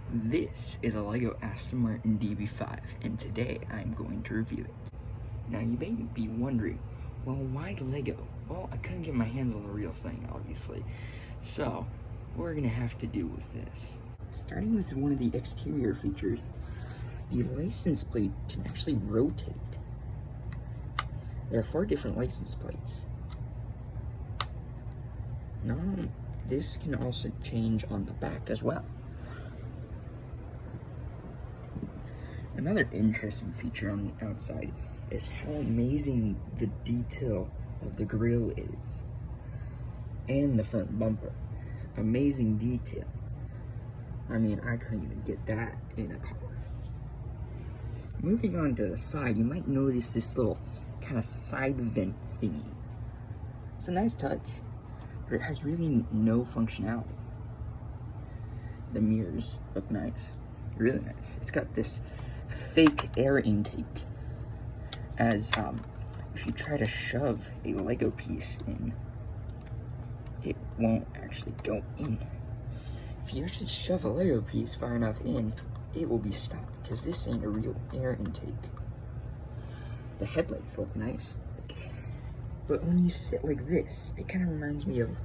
This is a LEGO Aston Martin DB5, and today I'm going to review it. Now you may be wondering, well, why LEGO? Well, I couldn't get my hands on the real thing, obviously. So, what we're gonna have to do with this. Starting with one of the exterior features, the license plate can actually rotate. There are 4 different license plates. Now, this can also change on the back as well. Another interesting feature on the outside is how amazing the detail of the grille is. And the front bumper. Amazing detail. I mean, I couldn't even get that in a car. Moving on to the side, you might notice this little kind of side vent thingy. It's a nice touch, but it has really no functionality. The mirrors look nice, really nice. It's got this fake air intake, as if you try to shove a Lego piece in, it won't actually go in. If you actually shove a Lego piece far enough in, it will be stopped, because this ain't a real air intake. The headlights look nice, but when you sit like this, it kind of reminds me of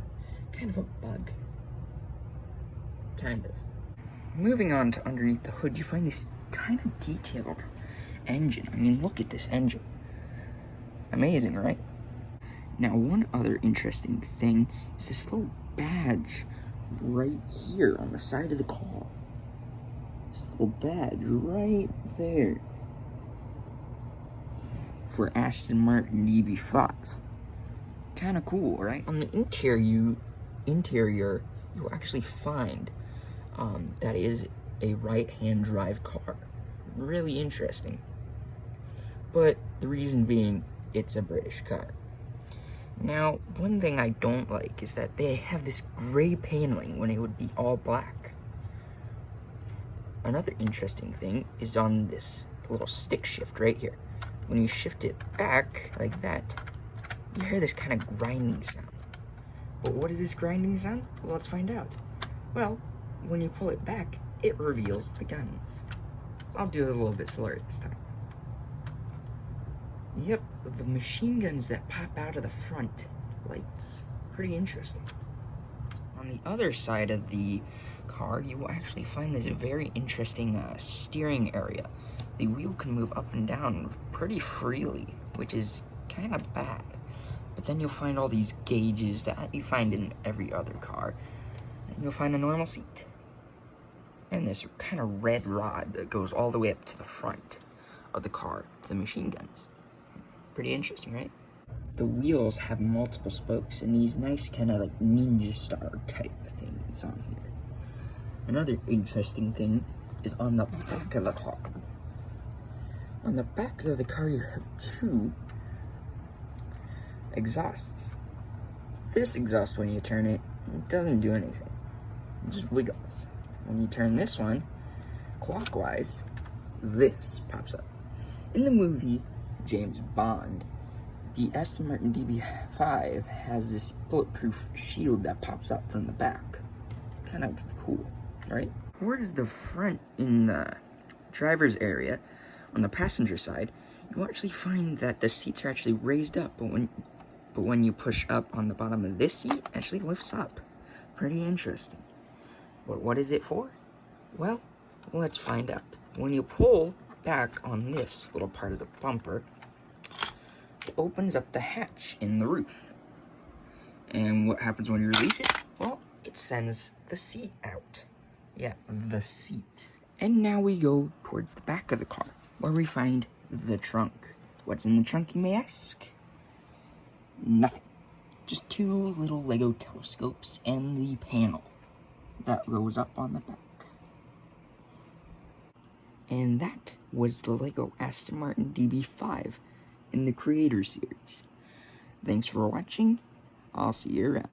kind of a bug. Kind of. Moving on to underneath the hood, you find this kind of detailed engine. I mean, look at this engine. Amazing, right? Now, one other interesting thing is this little badge right here on the side of the car. This little badge right there for Aston Martin DB5. Kind of cool, right? On the interior, you'll actually find that is a right-hand drive car. Really interesting. But the reason being, it's a British car. Now, one thing I don't like is that they have this gray paneling when it would be all black. Another interesting thing is on this little stick shift right here. When you shift it back like that, you hear this kind of grinding sound. But what is this grinding sound? Well, let's find out. Well, when you pull it back, it reveals the guns. I'll do it a little bit slower this time. Yep, the machine guns that pop out of the front lights. Pretty interesting. On the other side of the car, you will actually find this very interesting steering area. The wheel can move up and down pretty freely, which is kind of bad. But then you'll find all these gauges that you find in every other car. And you'll find a normal seat. And there's a kind of red rod that goes all the way up to the front of the car, to the machine guns. Pretty interesting, right? The wheels have multiple spokes and these nice kind of like ninja star type things on here. Another interesting thing is on the back of the car. On the back of the car, you have 2 exhausts. This exhaust, when you turn it, doesn't do anything. It just wiggles. When you turn this one clockwise, this pops up. In the movie James Bond, the Aston Martin DB5 has this bulletproof shield that pops up from the back. Kind of cool, right? Towards the front in the driver's area, on the passenger side, you actually find that the seats are actually raised up, but when you push up on the bottom of this seat, it actually lifts up. Pretty interesting. But what is it for? Well, let's find out. When you pull back on this little part of the bumper, it opens up the hatch in the roof. And what happens when you release it? Well, it sends the seat out. Yeah, the seat. And now we go towards the back of the car, where we find the trunk. What's in the trunk, you may ask? Nothing. Just 2 little Lego telescopes and the panel that goes up on the back. And that was the LEGO Aston Martin DB5 in the Creator Series. Thanks for watching. I'll see you around.